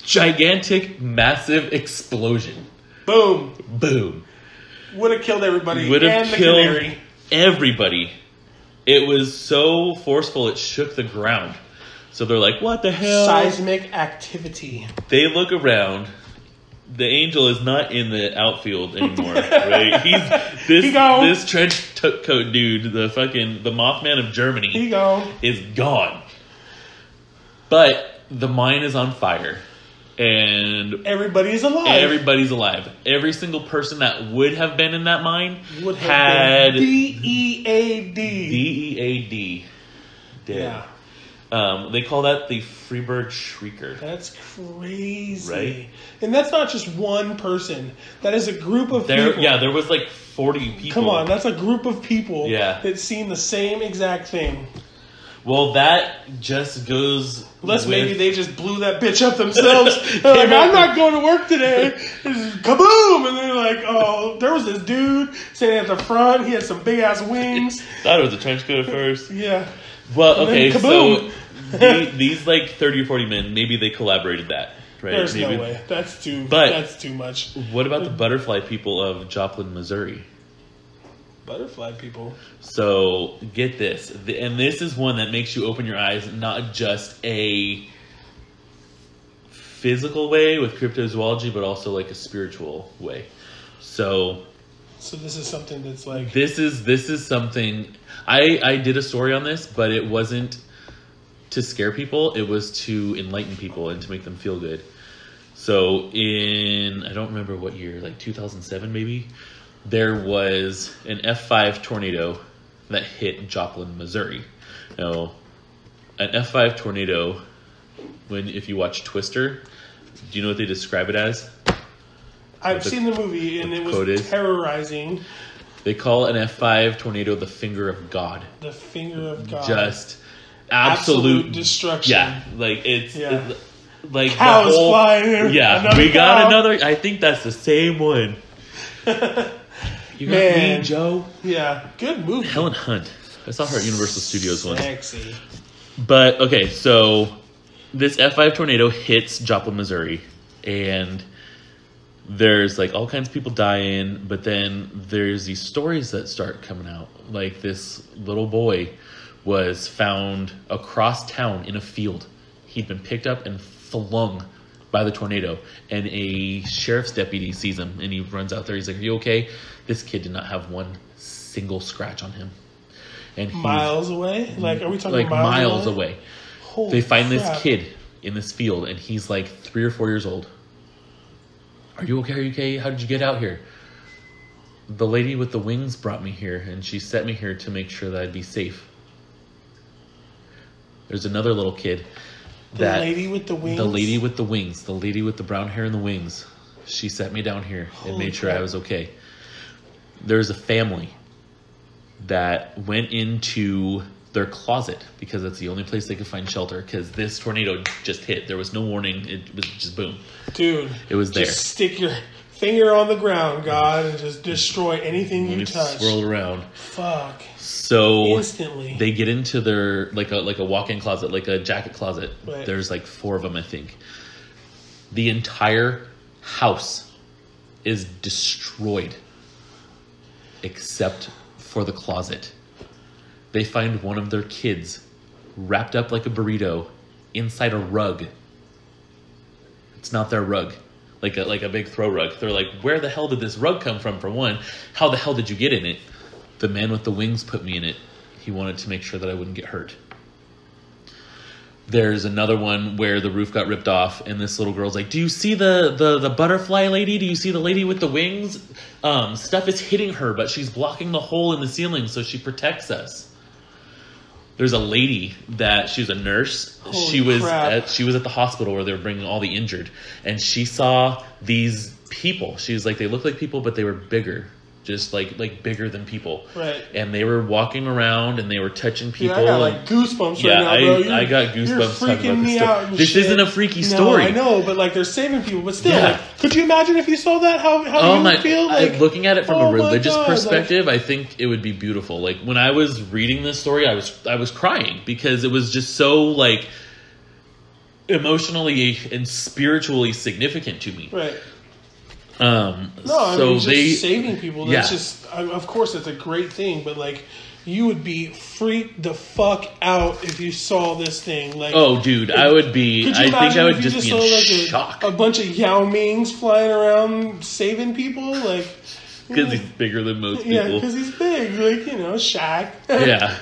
gigantic, massive explosion. Boom. Boom. Would have killed everybody. Would have killed everybody. It was so forceful it shook the ground. So they're like, what the hell? Seismic activity. They look around. The angel is not in the outfield anymore, right? He's this trench coat dude, the Mothman of Germany, is gone. But the mine is on fire. And everybody's alive. Every single person that would have been in that mine had DEAD. DEAD. Dead. Yeah. They call that the Frieberg Shrieker. That's crazy. Right? And that's not just one person. That is a group of people. Yeah, there was 40 people. Come on, that's a group of people that's seen the same exact thing. Well, that just goes... Unless maybe they just blew that bitch up themselves. They're like, I'm not going to work today. Just kaboom! And they're like, oh, there was this dude standing at the front. He had some big-ass wings. Thought it was a trench coat at first. Yeah. Well, okay, so these 30 or 40 men, maybe they collaborated that, right? There's no way. That's too much. What about the Butterfly People of Joplin, Missouri? Butterfly people. So get this, and this is one that makes you open your eyes, not just a physical way with cryptozoology, but also like a spiritual way. So this is something that's like this is something I did a story on this, but it wasn't to scare people, it was to enlighten people and to make them feel good. So in, I don't remember what year, like 2007 maybe, there was an F5 tornado that hit Joplin, Missouri. Now, an F5 tornado, if you watch Twister, do you know what they describe it as? I've seen the movie, and it was terrorizing. They call an F5 tornado the finger of God. The finger of God. Just absolute destruction. Yeah, like it's like cows flying. Yeah, we got another. I think that's the same one. You got me, Joe. Yeah, good movie. Helen Hunt. I saw her at Universal Studios once. Sexy. But okay, so this F5 tornado hits Joplin, Missouri, and there's like all kinds of people dying. But then there's these stories that start coming out. Like this little boy was found across town in a field. He'd been picked up and flung by the tornado, and a sheriff's deputy sees him, and he runs out there. He's like, "Are you okay?" This kid did not have one single scratch on him. And miles away? Like, are we talking like miles away? Holy they find crap. This kid in this field, and he's like 3 or 4 years old. Are you okay? Are you okay? How did you get out here? The lady with the wings brought me here, and she sent me here to make sure that I'd be safe. There's another little kid. The lady with the wings? The lady with the wings. The lady with the brown hair and the wings. She sent me down here and made sure I was okay. There's a family that went into their closet because that's the only place they could find shelter, because this tornado just hit. There was no warning. It was just boom. Dude. It was there. Just stick your finger on the ground, God, and just destroy anything you touch. Swirl around. Fuck. So instantly they get into their like a walk-in closet, like a jacket closet. Right. There's like 4 of them, I think. The entire house is destroyed except for the closet. They find one of their kids wrapped up like a burrito inside a rug. It's not their rug. Like a big throw rug. They're like, where the hell did this rug come from, for one? How the hell did you get in it? The man with the wings put me in it. He wanted to make sure that I wouldn't get hurt. There's another one where the roof got ripped off, and this little girl's like, do you see the butterfly lady? Do you see the lady with the wings? Stuff is hitting her, but she's blocking the hole in the ceiling, so she protects us. There's a lady that she was a nurse. She was at the hospital where they were bringing all the injured, and she saw these people. She was like, they look like people, but they were bigger, just like bigger than people. Right. And they were walking around and they were touching people. Dude, I got like goosebumps right now, bro. I got goosebumps. You're freaking me out. This isn't a freaky story. No, I know, but like they're saving people. But still, like, could you imagine if you saw that? How you would feel? Like, looking at it from a religious perspective, I think it would be beautiful. Like when I was reading this story, I was crying because it was just so like emotionally and spiritually significant to me. Right. Just saving people. That's just, of course, it's a great thing. But like, you would be freaked the fuck out if you saw this thing. Like, oh, dude, I would be. I think I would just be in shock. A bunch of Yao Mings flying around saving people, like because he's bigger than most people. Yeah, because he's big. Like Shaq. Yeah.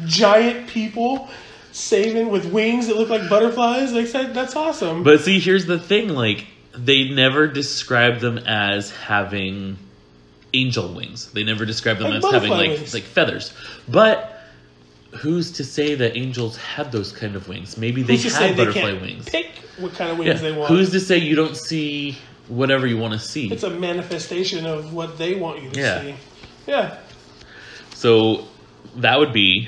Giant people saving with wings that look like butterflies. Like that's awesome. But see, here's the thing. Like, they never describe them as having angel wings. They never describe them as having like feathers. But who's to say that angels had those kind of wings? Maybe they had butterfly wings. Pick what kind of wings they want. Who's to say you don't see whatever you want to see? It's a manifestation of what they want you to see. Yeah. So that would be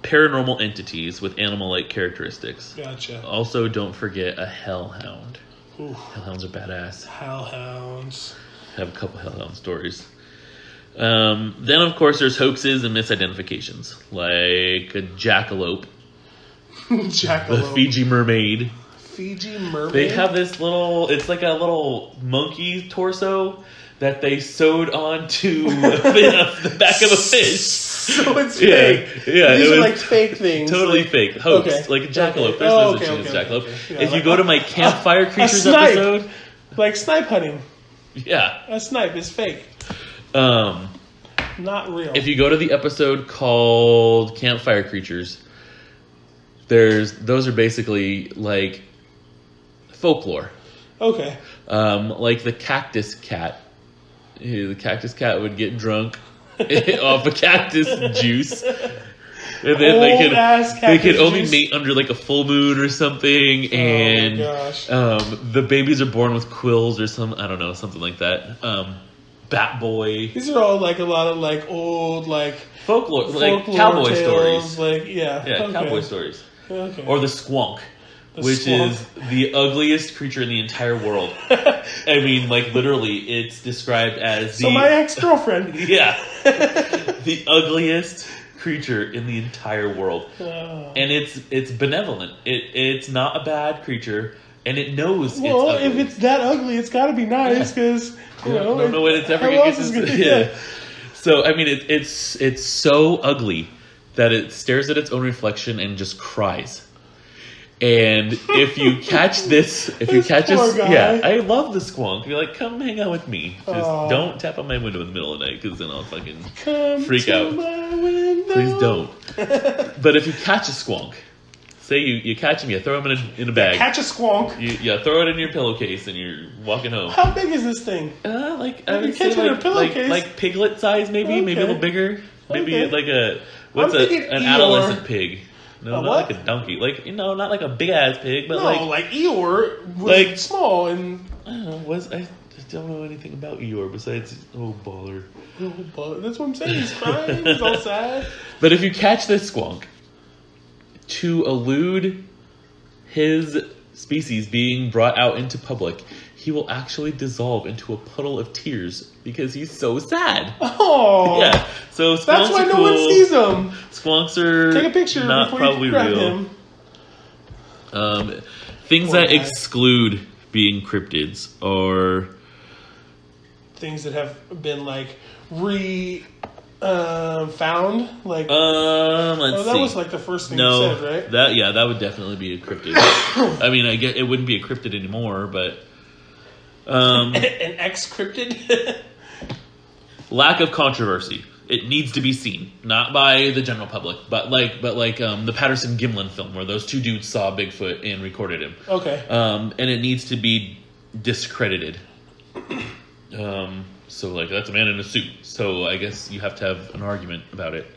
paranormal entities with animal-like characteristics. Gotcha. Also, don't forget a hellhound. Ooh. Hellhounds are badass. Hellhounds. I have a couple hellhound stories. Then, of course, there's hoaxes and misidentifications, like a jackalope. Jackalope. The Fiji mermaid. Fiji mermaid? They have this little, it's like a little monkey torso, that they sewed onto the back of a fish. So it's fake. Yeah, These are like fake things. Totally fake. Hoax. Okay. Like a jackalope. Okay. There's Oh, no such thing as a jackalope. Yeah, if you go to my campfire creatures episode... Like snipe hunting. Yeah. A snipe is fake. Not real. If you go to the episode called Campfire Creatures, those are basically like folklore. Okay. Like the Cactus Cat. The Cactus Cat would get drunk off of cactus juice. And then they could only mate under like a full moon or something. And the babies are born with quills or something like that. Bat Boy. These are all like a lot of like old like folklore like cowboy tales, stories. Like cowboy stories. Okay. Or the squonk. Which is the ugliest creature in the entire world. I mean, like, literally, it's described as So my ex-girlfriend. Yeah. The ugliest creature in the entire world. And it's benevolent. It's not a bad creature, and it knows it's ugly. Well, if it's that ugly, it's got to be nice, because, I don't know when it's ever going to get So, I mean, it's so ugly that it stares at its own reflection and just cries. And if you catch this, I love the squonk. You're like, come hang out with me. Just don't tap on my window in the middle of the night, because then I'll fucking freak out. Please don't. But if you catch a squonk, say you catch him, you throw him in a bag. Catch a squonk. You throw it in your pillowcase, and you're walking home. How big is this thing? I would say like piglet size, maybe a little bigger. Maybe like an adolescent pig. No, not like a donkey. Like, not like a big ass pig, but like Eeyore was small and I don't know. I don't know anything about Eeyore besides baller. That's what I'm saying. He's crying. He's all sad. But if you catch this squonk, to elude his species being brought out into public, he will actually dissolve into a puddle of tears because he's so sad. Oh, yeah. So squonks that's why are no cool. one sees him. Squonks are take a picture not before probably you grab real. Him. Things that exclude being cryptids are things that have been like found. Like let's see. That was like the first thing you said, right? That would definitely be a cryptid. I mean, I get it wouldn't be a cryptid anymore, but an ex-cryptid. Lack of controversy. It needs to be seen, not by the general public, but like the Patterson Gimlin film where those two dudes saw Bigfoot and recorded him. Okay. And it needs to be discredited. So like that's a man in a suit. So I guess you have to have an argument about it.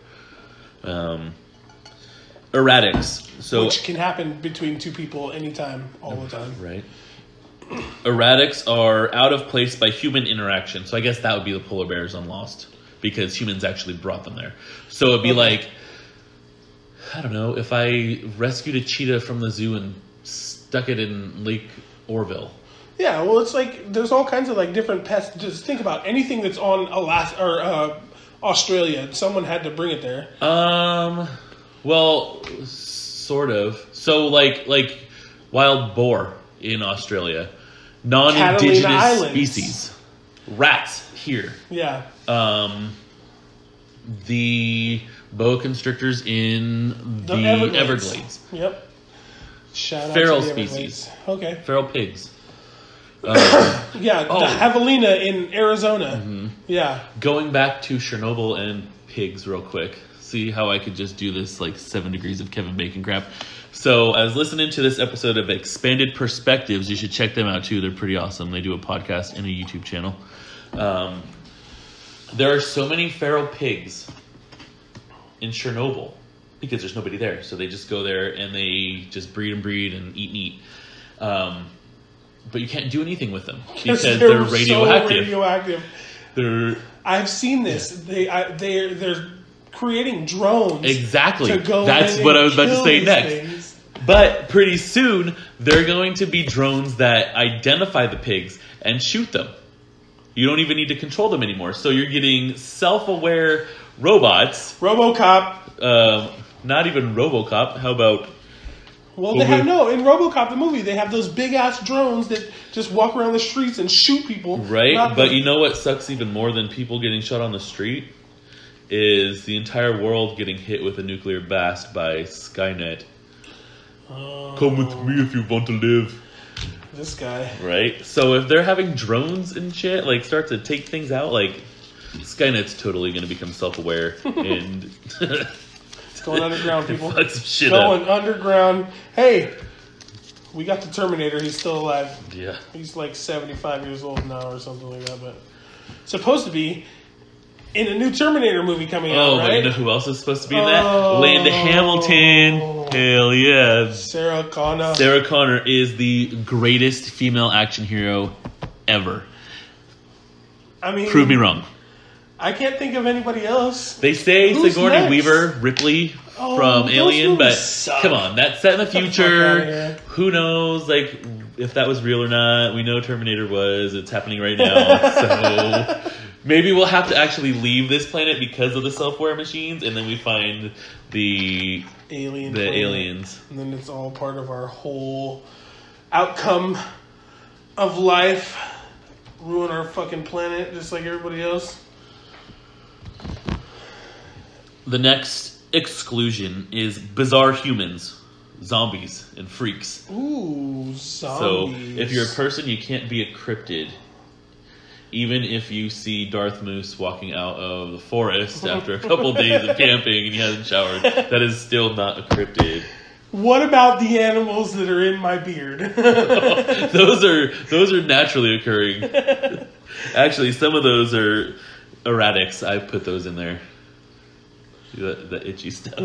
Erratics. So which can happen between two people anytime, all the time. Right. Erratics are out of place by human interaction. So I guess that would be the polar bears on Lost, because humans actually brought them there. So it'd be like, I don't know, if I rescued a cheetah from the zoo and stuck it in Lake Orville. Yeah, well, it's like there's all kinds of like different pests. Just think about anything that's on Alaska or Australia. Someone had to bring it there. Well, sort of. So like wild boar in Australia, non-indigenous species, rats here. Yeah. The boa constrictors in the Everglades. Yep. Shout out feral to the species. Okay. Feral pigs. The javelina in Arizona. Mm-hmm. Yeah. Going back to Chernobyl and pigs real quick. See how I could just do this like 7 degrees of Kevin Bacon crap. So I was listening to this episode of Expanded Perspectives. You should check them out too. They're pretty awesome. They do a podcast and a YouTube channel. There are so many feral pigs in Chernobyl because there's nobody there. So they just go there and they just breed and eat. But you can't do anything with them because they're radioactive. So radioactive. I've seen this. Yeah. They're creating drones. Exactly. To go That's in what and I was about to say next. Things. But pretty soon, they're going to be drones that identify the pigs and shoot them. You don't even need to control them anymore. So you're getting self-aware robots. RoboCop. Not even RoboCop. How about Well, they have in RoboCop the movie, they have those big ass drones that just walk around the streets and shoot people. Right, but you know what sucks even more than people getting shot on the street is the entire world getting hit with a nuclear blast by Skynet. Come with me if you want to live. This guy. Right, so if they're having drones and shit, like start to take things out, like Skynet's totally going to become self-aware and. It's going underground, people. Fuck some shit going up. Underground. Hey, we got the Terminator. He's still alive. Yeah. He's like 75 years old now or something like that. But supposed to be in a new Terminator movie coming out, right? Oh, but you know who else is supposed to be in that? Linda Hamilton. Hell yeah. Sarah Connor. Sarah Connor is the greatest female action hero ever. I mean... Prove me wrong. I can't think of anybody else. They say Who's Sigourney next? Weaver, Ripley from Alien, but suck. Come on, that's set in the future. Here. Who knows, like, if that was real or not? We know Terminator was. It's happening right now. So maybe we'll have to actually leave this planet because of the self-aware machines, and then we find the aliens. And then it's all part of our whole outcome of life. Ruin our fucking planet just like everybody else. The next exclusion is bizarre humans, zombies, and freaks. Ooh, zombies. So if you're a person, you can't be a cryptid. Even if you see Darth Moose walking out of the forest after a couple days of camping and he hasn't showered, that is still not a cryptid. What about the animals that are in my beard? Those are naturally occurring. Actually, some of those are erratics. I put those in there. The itchy stuff.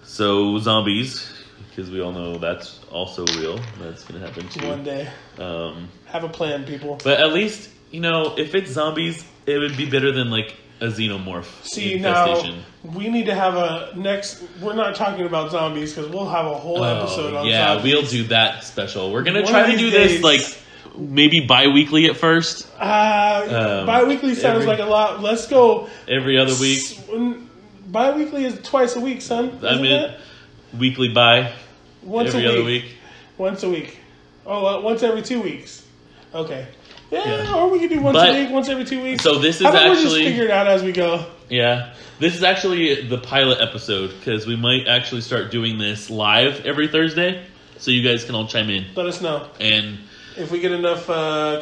So zombies, because we all know that's also real. That's going to happen too. One day. Have a plan, people. But at least, if it's zombies, it would be better than like a xenomorph infestation. Now, we need to have a next... We're not talking about zombies, because we'll have a whole episode on zombies. Yeah, we'll do that special. We're going to try to do this like... Maybe bi-weekly at first. Bi-weekly sounds like a lot. Let's go. Every other week. Bi-weekly is twice a week, son. I mean, weekly bi. Once every a week. Other week. Once a week. Oh, once every 2 weeks. Okay. Yeah, or we could do once a week, once every 2 weeks. So this is How about actually... we just figure it out as we go? Yeah. This is actually the pilot episode, because we might actually start doing this live every Thursday, so you guys can all chime in. Let us know. And... if we get enough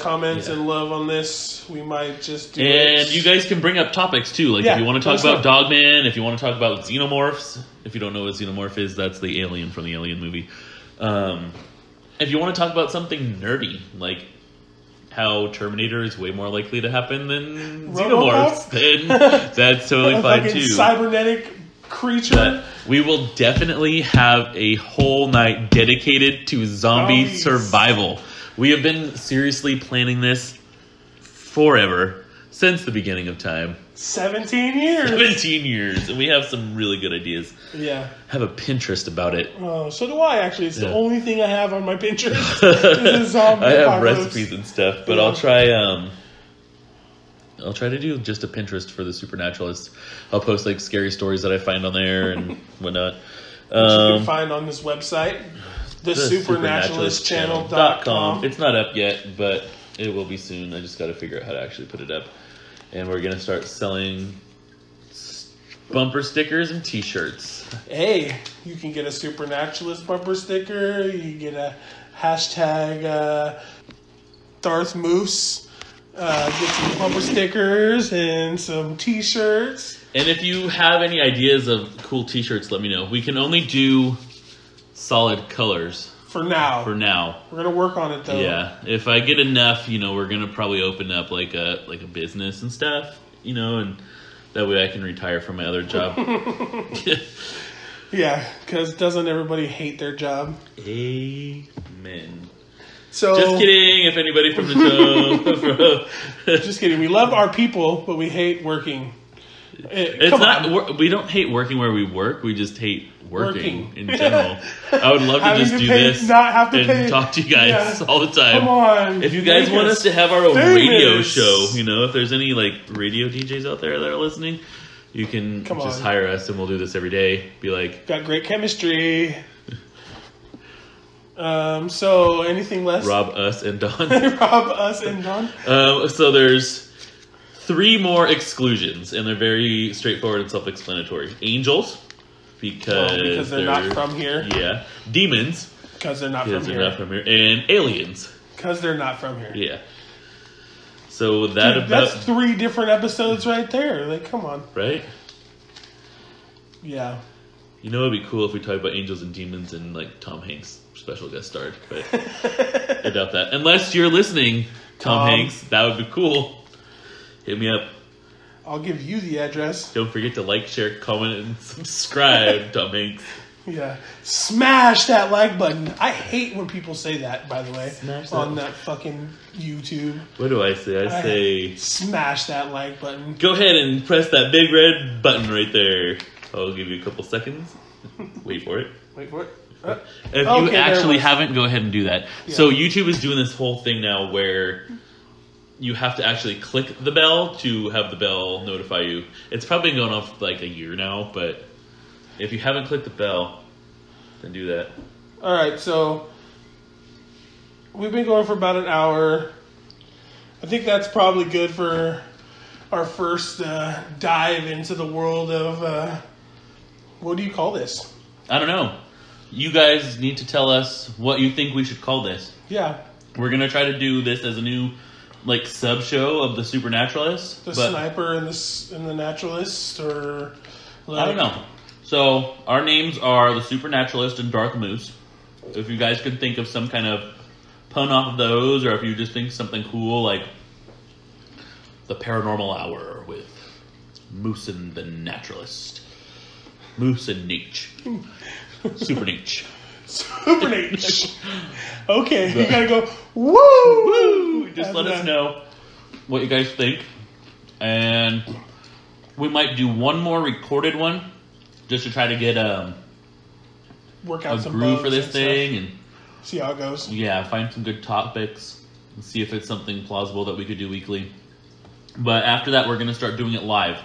comments and love on this, we might just do it. And you guys can bring up topics too. Like if you want to talk about Dogman, if you want to talk about xenomorphs. If you don't know what xenomorph is, that's the alien from the Alien movie. If you want to talk about something nerdy, like how Terminator is way more likely to happen than xenomorphs, then that's totally fine too. Cybernetic creature. But we will definitely have a whole night dedicated to zombie survival. We have been seriously planning this forever, since the beginning of time. 17 years. 17 years, and we have some really good ideas. Yeah. Have a Pinterest about it. Oh, so do I, actually. It's the only thing I have on my Pinterest. Is zombie I have apocalypse. recipes and stuff, but I'll try to do just a Pinterest for the Supernaturalist. I'll post like scary stories that I find on there and whatnot. Which you can find on this website. The Supernaturalistchannel.com. It's not up yet, but it will be soon. I just got to figure out how to actually put it up. And we're going to start selling bumper stickers and t-shirts. Hey, you can get a Supernaturalist bumper sticker. You can get a hashtag Darth Moose. Get some bumper stickers and some t-shirts. And if you have any ideas of cool t-shirts, let me know. We can only do solid colors. For now. We're going to work on it, though. Yeah. If I get enough, we're going to probably open up like a business and stuff, and that way I can retire from my other job. Yeah, because doesn't everybody hate their job? Amen. So, just kidding, if anybody from the show. Just kidding. We love our people, but we hate working. We don't hate working where we work. We just hate working in general. I would love to just do this and talk to you guys all the time. Come on. If you guys want us to have our own radio show, if there's any like radio DJs out there that are listening, You can Come just on. hire us and we'll do this every day. Be like, Got great chemistry. So anything less? rob us and Don. Rob us and Don. So there's 3 more exclusions, and they're very straightforward and self-explanatory. Angels, because they're not from here. Yeah. Demons, Because they're not because from they're here. not from here. And aliens. Because they're not from here. Yeah. So that Dude, about... that's 3 different episodes right there. Like, come on. Right? Yeah. You know, it'd be cool if we talked about angels and demons and, like, Tom Hanks special guest starred. But I doubt that. Unless you're listening, Tom Hanks, that would be cool. Hit me up. I'll give you the address. Don't forget to like, share, comment, and subscribe, Tom Hanks. Yeah. Smash that like button. I hate when people say that, by the way. Smash that. On that fucking YouTube. What do I say? I say... Smash that like button. Go ahead and press that big red button right there. I'll give you a couple seconds. Wait for it. Wait for it. If you Okay, actually haven't, go ahead and do that. Yeah. So YouTube is doing this whole thing now where you have to actually click the bell to have the bell notify you. It's probably been going on for like a year now, but if you haven't clicked the bell, then do that. All right, so we've been going for about an hour. I think that's probably good for our first dive into the world of, what do you call this? I don't know. You guys need to tell us what you think we should call this. Yeah, We're going to try to do this as a new like sub show of the Supernaturalist. the sniper and the naturalist, or like, I don't know. So our names are the Supernaturalist and Darth Moose. If you guys could think of some kind of pun off of those, or if you just think something cool like the Paranormal Hour with Moose and the Naturalist, Moose and Nietzsche, Super Nietzsche. Super Nietzsche. Okay, you gotta go woo Woo! Just And, let us know what you guys think, and we might do one more recorded one just to try to get work out a some groove bugs for this and thing, stuff. and See how it goes. yeah, find some good topics and see if it's something plausible that we could do weekly. But after that, we're going to start doing it live.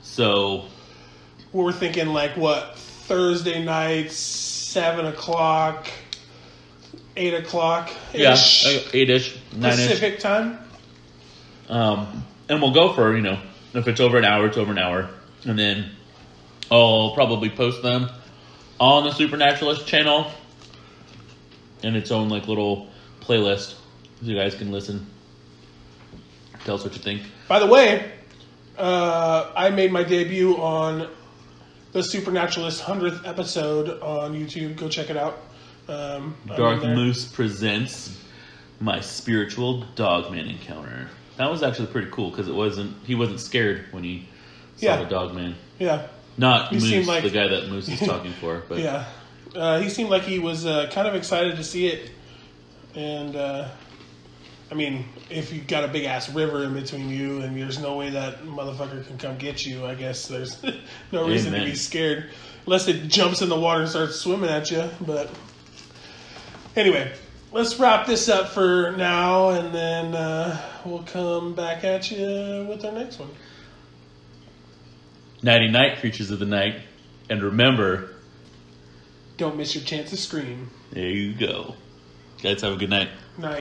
So We're thinking like what, Thursday nights, 7 o'clock, 8 o'clock yeah, ish 8-ish, 9-ish. Pacific time. And we'll go for, if it's over an hour, it's over an hour. And then I'll probably post them on the Supernaturalist channel in its own like little playlist so you guys can listen. Tell us what you think. By the way, I made my debut on the Supernaturalist 100th episode on YouTube. Go check it out. I'm Darth in there. Moose presents my spiritual dogman encounter. That was actually pretty cool because he wasn't scared when he saw Yeah. the dogman. Yeah, Not He Moose, seemed like- the guy that Moose is talking for. But yeah. He seemed like he was kind of excited to see it. And, I mean, if you got a big-ass river in between you and there's no way that motherfucker can come get you, I guess there's no reason to Amen. be scared. Unless it jumps in the water and starts swimming at you. But anyway, let's wrap this up for now, and then we'll come back at you with our next one. nighty night, creatures of the night. And remember, Don't miss your chance to scream. there you go. Guys, have a good night. Night.